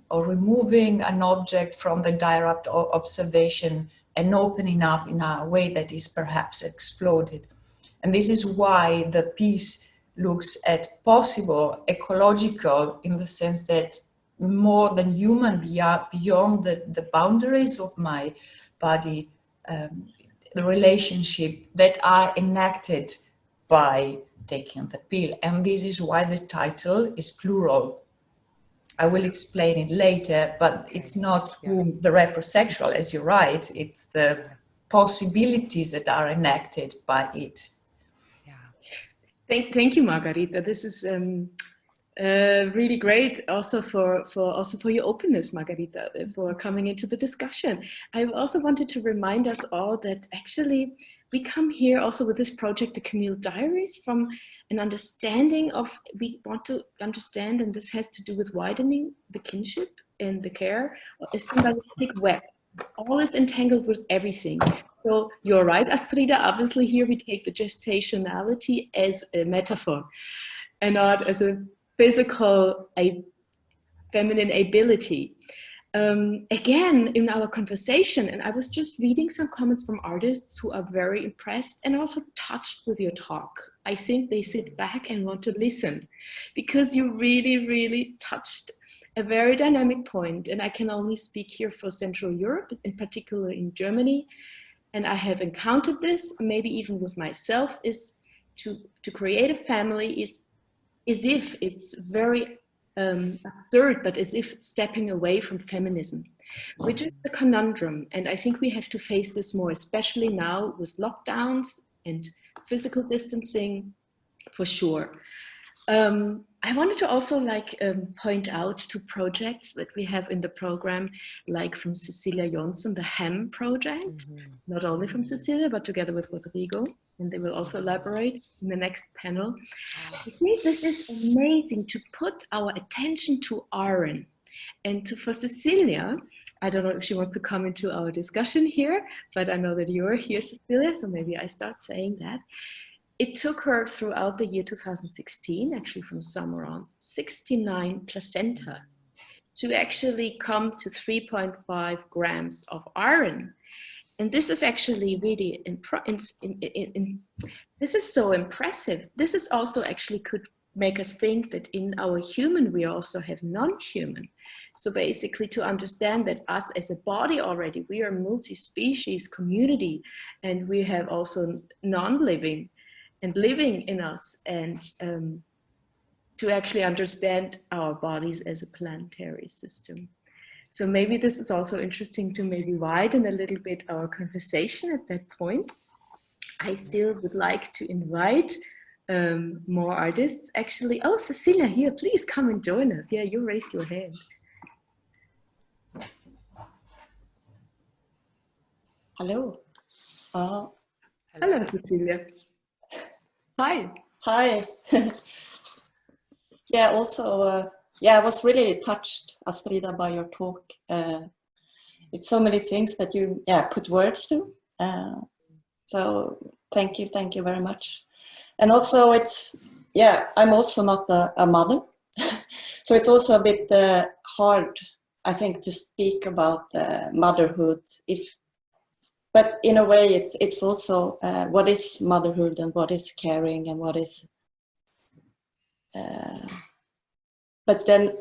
or removing an object from the direct observation and opening up in a way that is perhaps exploded. And this is why the piece looks at possible ecological, in the sense that more than human, beyond the boundaries of my body, the relationship that are enacted by taking the pill. And this is why the title is plural. I will explain it later, but it's not the reprosexual, as you write, it's the possibilities that are enacted by it. Thank you, Margarita. This is really great, also for your openness, Margarita, for coming into the discussion. I also wanted to remind us all that actually we come here also with this project, the CAMILLE Diaries, from an understanding of, we want to understand, and this has to do with widening the kinship and the care, a symbiotic web. All is entangled with everything. So you're right, Astrida, obviously here we take the gestationality as a metaphor and not as a physical, feminine ability. Again, in our conversation, and I was just reading some comments from artists who are very impressed and also touched with your talk. I think they sit back and want to listen, because you really, really touched a very dynamic point. And I can only speak here for Central Europe, in particular in Germany. And I have encountered this, maybe even with myself, is to create a family is as if it's very absurd, but as if stepping away from feminism, which is the conundrum. And I think we have to face this more, especially now with lockdowns and physical distancing, for sure. I wanted to also point out 2 projects that we have in the program, like from Cecilia Jonsson, the HEM project, not only from Cecilia, but together with Rodrigo, and they will also elaborate in the next panel. I think this is amazing to put our attention to iron. And for Cecilia, I don't know if she wants to come into our discussion here, but I know that you're here, Cecilia, so maybe I start saying that. It took her throughout the year 2016, actually from somewhere around 69 placentas, to actually come to 3.5 grams of iron. And this is actually really, this is so impressive. This is also actually could make us think that in our human, we also have non-human. So basically to understand that us as a body already, we are a multi-species community, and we have also non-living and living in us, and to actually understand our bodies as a planetary system. So maybe this is also interesting to maybe widen a little bit our conversation at that point. I still would like to invite more artists actually. Oh, Cecilia, here, please come and join us. Yeah, you raised your hand. Hello. Hello, Cecilia. Hi. Hi. Yeah, also, yeah, I was really touched, Astrida, by your talk. It's so many things that you put words to. So thank you very much. And also it's, I'm also not a mother. So it's also a bit hard, I think, to speak about motherhood. But in a way, it's also what is motherhood and what is caring and what is. But then,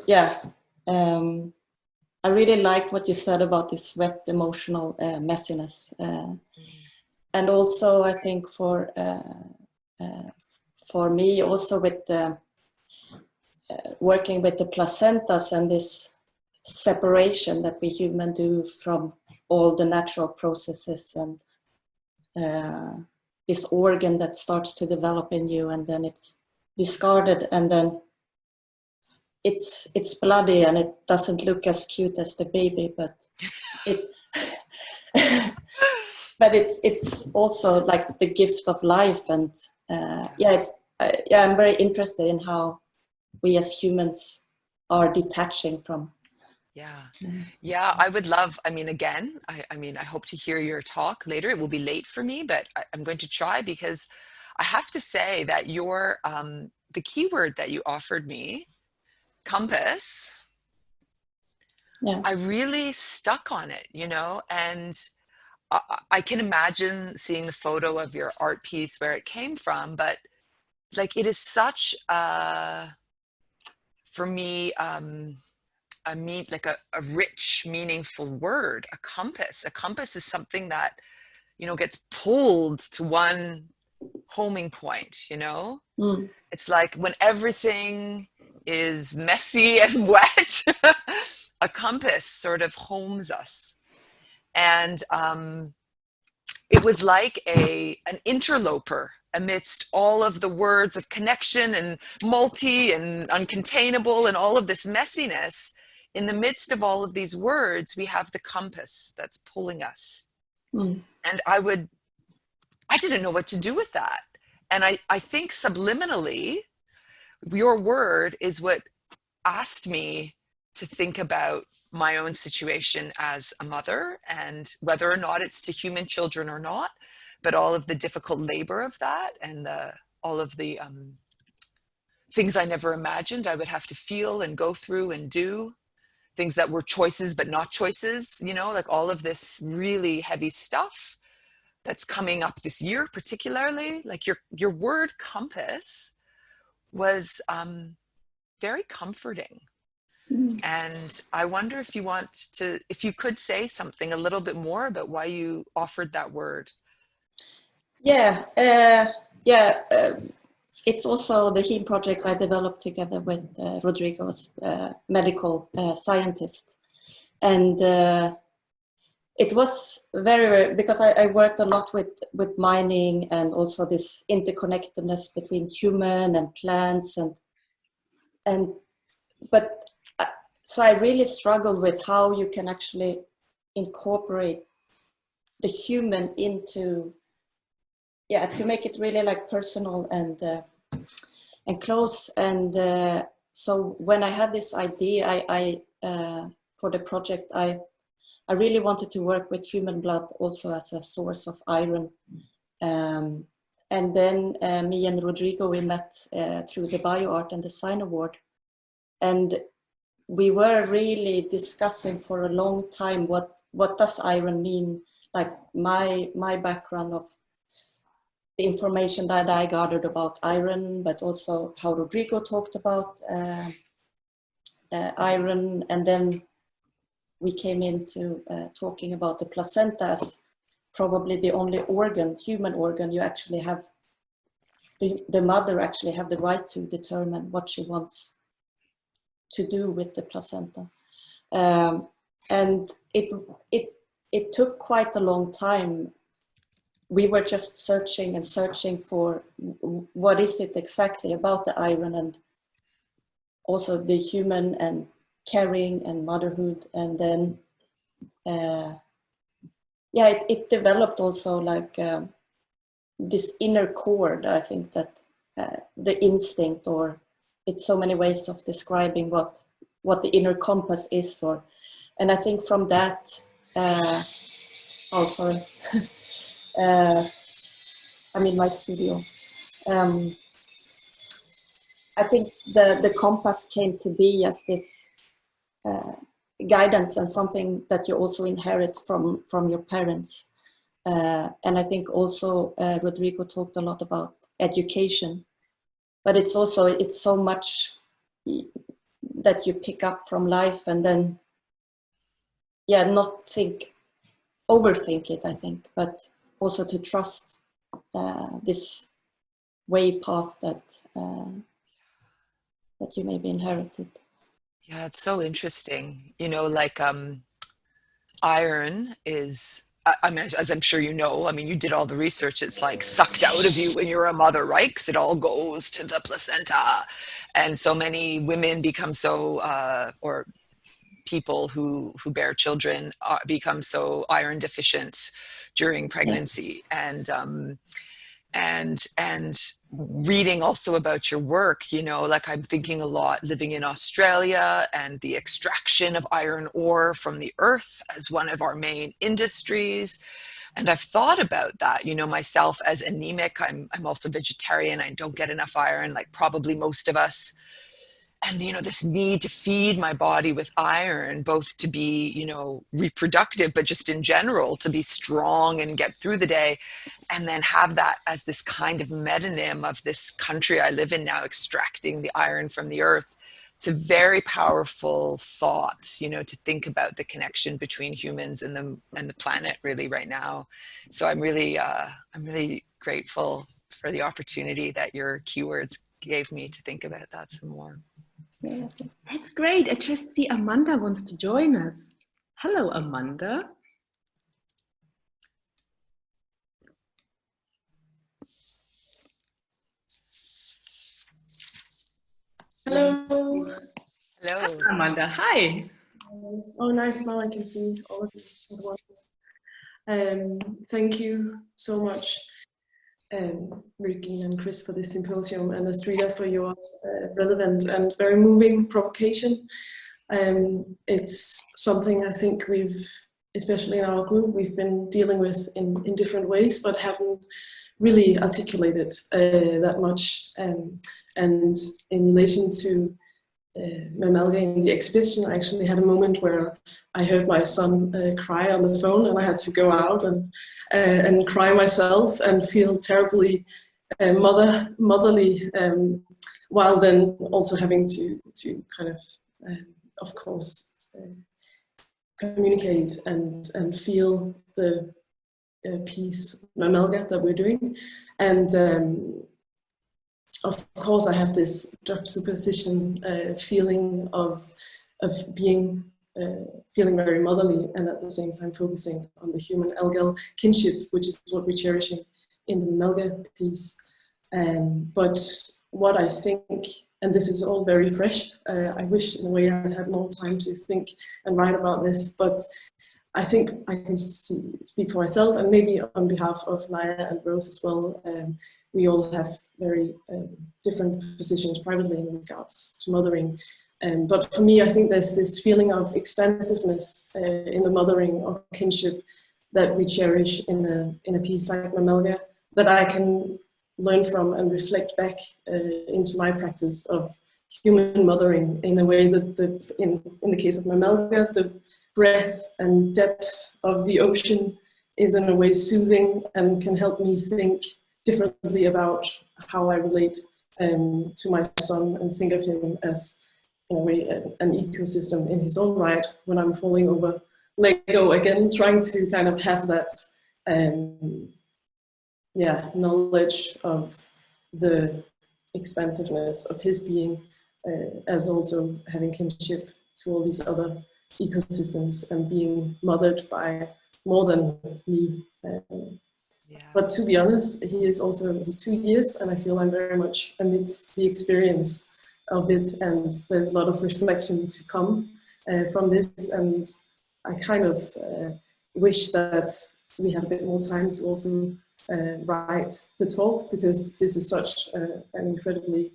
I really liked what you said about this wet emotional messiness, and also I think for me also with working with the placentas and this separation that we humans do from all the natural processes and this organ that starts to develop in you, and then it's discarded, and then it's bloody and it doesn't look as cute as the baby, but it but it's also like the gift of life, and I'm very interested in how we as humans are detaching from. Yeah, I would love, I mean, again, I hope to hear your talk later. It will be late for me, but I'm going to try, because I have to say that your, the keyword that you offered me, compass, I really stuck on it, you know, and I can imagine seeing the photo of your art piece where it came from, but like it is such for me, like a rich, meaningful word, a compass. A compass is something that, you know, gets pulled to one homing point, you know? It's like when everything is messy and wet, a compass sort of homes us. And it was like an interloper amidst all of the words of connection and multi and uncontainable and all of this messiness. In the midst of all of these words, we have the compass that's pulling us. And I didn't know what to do with that. And I think subliminally, your word is what asked me to think about my own situation as a mother, and whether or not it's to human children or not, but all of the difficult labor of that, and all of the things I never imagined I would have to feel and go through and do, things that were choices but not choices, you know, like all of this really heavy stuff that's coming up this year, particularly. Like your word compass was very comforting. And I wonder if you could say something a little bit more about why you offered that word. It's also the HEAL project I developed together with Rodrigo's medical scientist. And it was very, because I worked a lot with mining and also this interconnectedness between human and plants but so I really struggled with how you can actually incorporate the human into, yeah, to make it really like personal and close. And so when I had this idea, I for the project, I really wanted to work with human blood also as a source of iron. And then me and Rodrigo, we met through the BioArt and Design Award. And we were really discussing for a long time what does iron mean, like my background of the information that I gathered about iron, but also how Rodrigo talked about iron. And then we came into talking about the placenta as probably the only organ, human organ, you actually have, the mother actually have the right to determine what she wants to do with the placenta. And it took quite a long time. We were just searching and searching for what is it exactly about the iron, and also the human and caring and motherhood. And then yeah, it developed also like this inner core. I think that the instinct, or it's so many ways of describing what the inner compass is, and I think from that oh sorry I'm in my studio. I think the compass came to be as this guidance and something that you also inherit from your parents. And I think also Rodrigo talked a lot about education, but it's so much that you pick up from life, and then yeah, not overthink it, I think, but also to trust this path that you maybe inherited. Yeah, it's so interesting. You know, like iron is, I mean, as I'm sure you know, I mean, you did all the research, it's like sucked out of you when you're a mother, right? Because it all goes to the placenta. And so many women become so, or people who bear children become so iron deficient during pregnancy. Yeah. And reading also about your work, you know, like I'm thinking a lot living in Australia and the extraction of iron ore from the earth as one of our main industries. And I've thought about that, you know, myself as anemic. I'm also vegetarian. I don't get enough iron, like probably most of us. And, you know, this need to feed my body with iron, both to be, you know, reproductive, but just in general, to be strong and get through the day. And then have that as this kind of metonym of this country I live in now, extracting the iron from the earth. It's a very powerful thought, you know, to think about the connection between humans and the planet really right now. So I'm really grateful for the opportunity that your keywords gave me to think about that some more. Yeah. That's great. I just see Amanda wants to join us. Hello, Amanda. Hello. Hello. Amanda, hi. Oh, nice. Now I can see all of you at once. Thank you so much, Regine and Chris, for this symposium, and Astrida for your relevant and very moving provocation. It's something I think especially in our group, we've been dealing with in different ways, but haven't really articulated that much. And in relation to Mamalga in the exhibition, I actually had a moment where I heard my son cry on the phone, and I had to go out and cry myself and feel terribly motherly, while then also having to kind of course, communicate and feel the piece Mamalga that we're doing. And of course, I have this juxtaposition feeling of being feeling very motherly, and at the same time focusing on the human algal kinship, which is what we're cherishing in the Melga piece. But what I think, and this is all very fresh, I wish in a way I had more time to think and write about this, but I think I can speak for myself and maybe on behalf of Naya and Rose as well. We all have very different positions privately in regards to mothering. But for me, I think there's this feeling of expansiveness in the mothering or kinship that we cherish in a piece like Mamelga, that I can learn from and reflect back into my practice of human mothering in a way that in the case of Mamelga, the breadth and depth of the ocean is in a way soothing and can help me think differently about how I relate to my son and think of him as, in a way, an ecosystem in his own right when I'm falling over Lego again, trying to kind of have that knowledge of the expansiveness of his being as also having kinship to all these other ecosystems and being mothered by more than me. But to be honest, he's 2 years, and I feel I'm very much amidst the experience of it, and there's a lot of reflection to come from this, and I kind of wish that we had a bit more time to also write the talk, because this is such an incredibly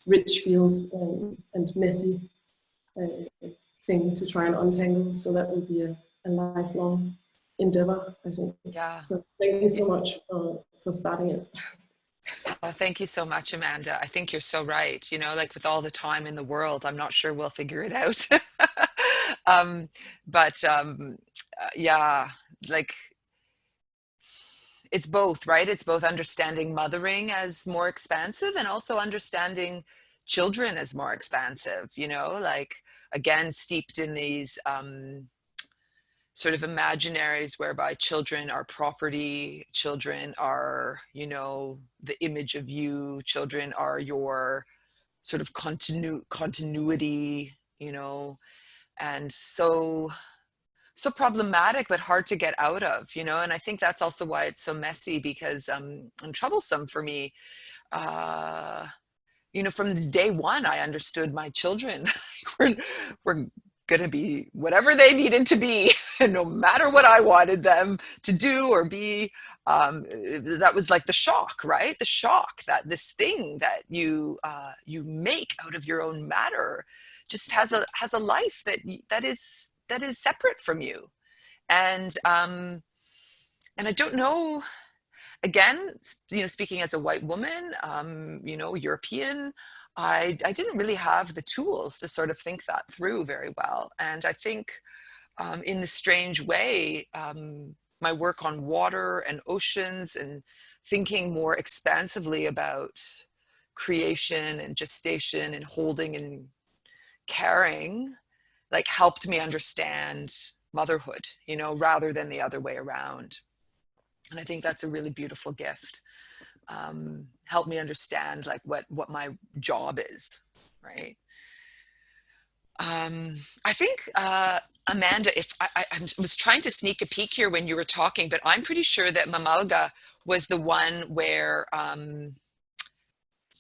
rich field and messy thing to try and untangle, so that would be a lifelong endeavor, I think. Yeah. So thank you so much for starting it. Well, thank you so much, Amanda. I think you're so right. You know, like with all the time in the world, I'm not sure we'll figure it out. Yeah, like it's both, right? It's both understanding mothering as more expansive and also understanding children as more expansive, you know, like again, steeped in these sort of imaginaries whereby children are property, children are, you know, the image of you, children are your sort of continuity, you know, and so problematic, but hard to get out of, you know. And I think that's also why it's so messy, because and troublesome for me. You know, from day one, I understood my children were going to be whatever they needed to be, no matter what I wanted them to do or be. That was like the shock, right? The shock that this thing that you make out of your own matter just has a life that is separate from you. And I don't know, again, you know, speaking as a white woman, you know, European, I didn't really have the tools to sort of think that through very well. And I think in this strange way, my work on water and oceans and thinking more expansively about creation and gestation and holding and caring, like helped me understand motherhood, you know, rather than the other way around. And I think that's a really beautiful gift. Help me understand like what my job is, right? I think, Amanda, if I was trying to sneak a peek here when you were talking, but I'm pretty sure that Mamalga was the one where,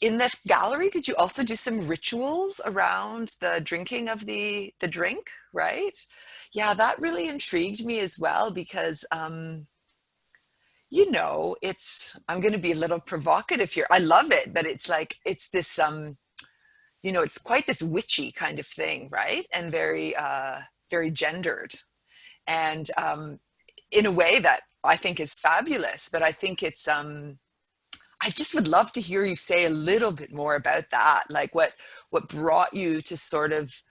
in the gallery, did you also do some rituals around the drinking of the drink, right? Yeah, that really intrigued me as well, because, you know, I'm going to be a little provocative here. I love it, but it's like, it's this, you know, it's quite this witchy kind of thing, right? And very, very gendered. And in a way that I think is fabulous, but I think it's, I just would love to hear you say a little bit more about that. Like what brought you to sort of,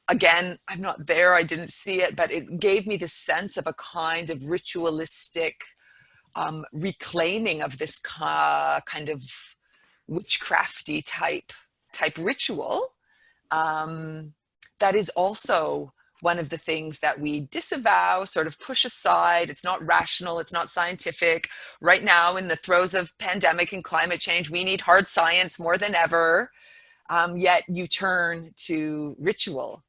again, I'm not there, I didn't see it, but it gave me the sense of a kind of ritualistic reclaiming of this kind of witchcrafty type ritual that is also one of the things that we disavow, sort of push aside. It's not rational, it's not scientific. Right now, in the throes of pandemic and climate change, we need hard science more than ever, yet you turn to ritual.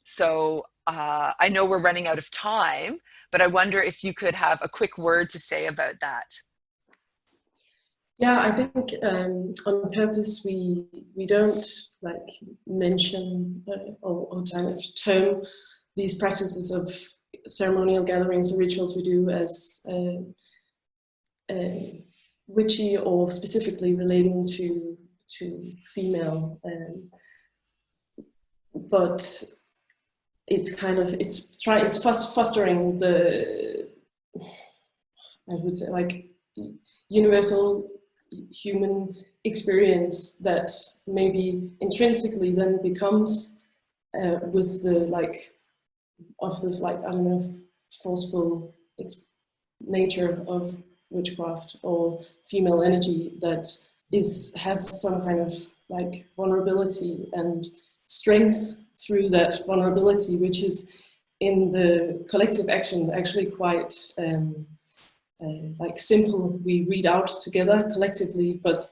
So I know we're running out of time, but I wonder if you could have a quick word to say about that. Yeah, I think on purpose we don't like mention or kind of term these practices of ceremonial gatherings or rituals we do as witchy or specifically relating to female, but it's kind of it's fostering the, I would say, like universal human experience that maybe intrinsically then becomes with the like of the like, I don't know, forceful nature of witchcraft or female energy that has some kind of like vulnerability and strength through that vulnerability, which is in the collective action actually quite like simple. We read out together collectively, but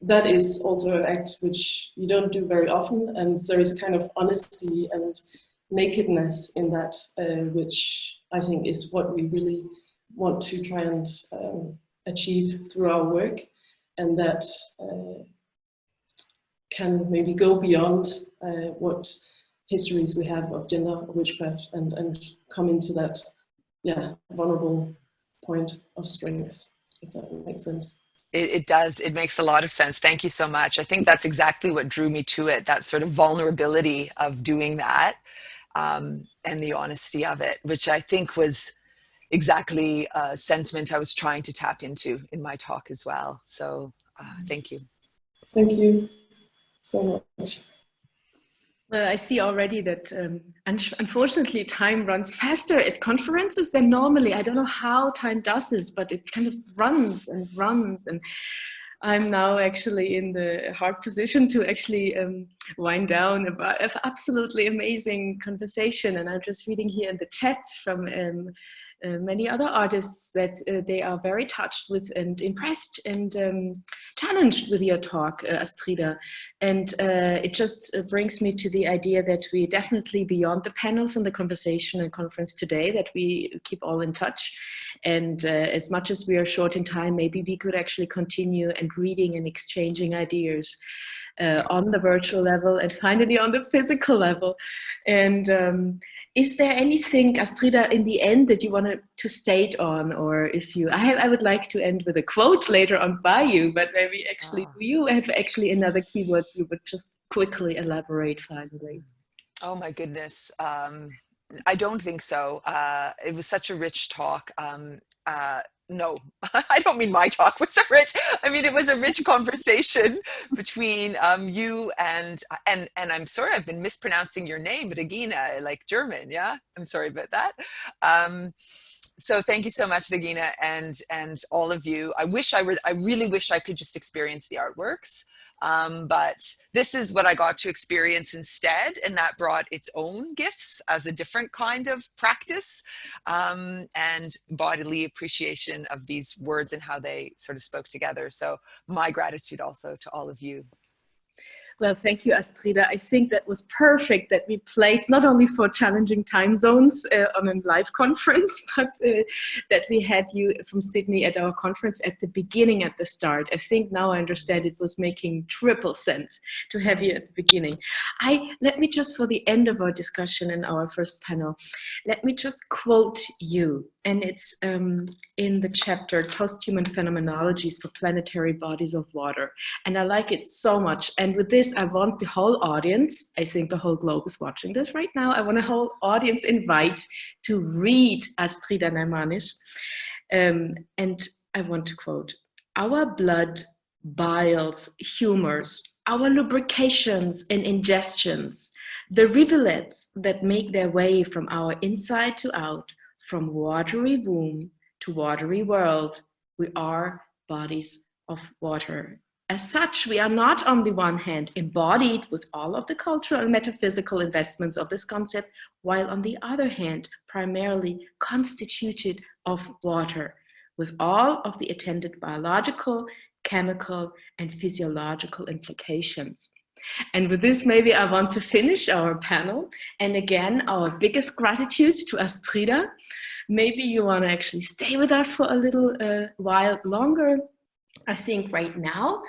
that is also an act which you don't do very often, and there is a kind of honesty and nakedness in that, which I think is what we really want to try and achieve through our work, and that can maybe go beyond what histories we have of gender or witchcraft, and come into that, yeah, vulnerable point of strength, if that makes sense. It does. It makes a lot of sense. Thank you so much. I think that's exactly what drew me to it, that sort of vulnerability of doing that, and the honesty of it, which I think was exactly a sentiment I was trying to tap into in my talk as well. So thank you. Thank you so much. Well, I see already that unfortunately time runs faster at conferences than normally. I don't know how time does this, but it kind of runs and runs. And I'm now actually in the hard position to actually wind down about an absolutely amazing conversation. And I'm just reading here in the chats from many other artists that they are very touched with and impressed and challenged with your talk, Astrida. And it just brings me to the idea that we definitely, beyond the panels and the conversation and conference today, that we keep all in touch. And as much as we are short in time, maybe we could actually continue and reading and exchanging ideas on the virtual level and finally on the physical level. And is there anything, Astrida, in the end that you wanted to state on, or if you, I would like to end with a quote later on by you, but maybe actually do you have actually another keyword you would just quickly elaborate finally? Oh my goodness. I don't think so. It was such a rich talk. No, I don't mean my talk was so rich. I mean, it was a rich conversation between you and I'm sorry, I've been mispronouncing your name, Regine, like German. Yeah, I'm sorry about that. So thank you so much, Regine, and all of you. I really wish I could just experience the artworks. But this is what I got to experience instead, and that brought its own gifts as a different kind of practice, and bodily appreciation of these words and how they sort of spoke together. So my gratitude also to all of you. Well, thank you, Astrida. I think that was perfect that we placed not only for challenging time zones on a live conference, but that we had you from Sydney at our conference at the beginning, at the start. I think now I understand it was making triple sense to have you at the beginning. Let me just, for the end of our discussion in our first panel, let me just quote you. And it's in the chapter Post-Human Phenomenologies for Planetary Bodies of Water. And I like it so much. And with this, I want the whole audience, I think the whole globe is watching this right now, I want the whole audience invite to read Astrida Neimanis. And I want to quote, "Our blood, biles, humors, our lubrications and ingestions, the rivulets that make their way from our inside to out, from watery womb to watery world, we are bodies of water. As such, we are not on the one hand embodied with all of the cultural and metaphysical investments of this concept, while on the other hand, primarily constituted of water, with all of the attendant biological, chemical, and physiological implications. And with this, maybe I want to finish our panel. And again, our biggest gratitude to Astrida. Maybe you want to actually stay with us for a little while longer. I think right now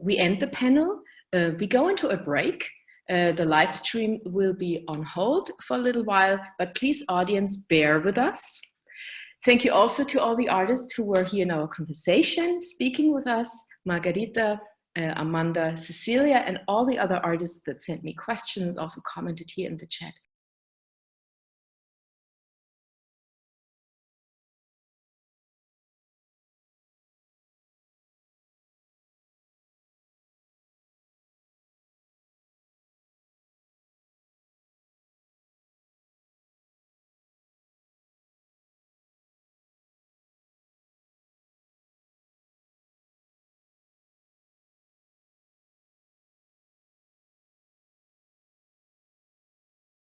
we end the panel. We go into a break. The live stream will be on hold for a little while, but please, audience, bear with us. Thank you also to all the artists who were here in our conversation, speaking with us, Margarita, Amanda, Cecilia, and all the other artists that sent me questions, also commented here in the chat.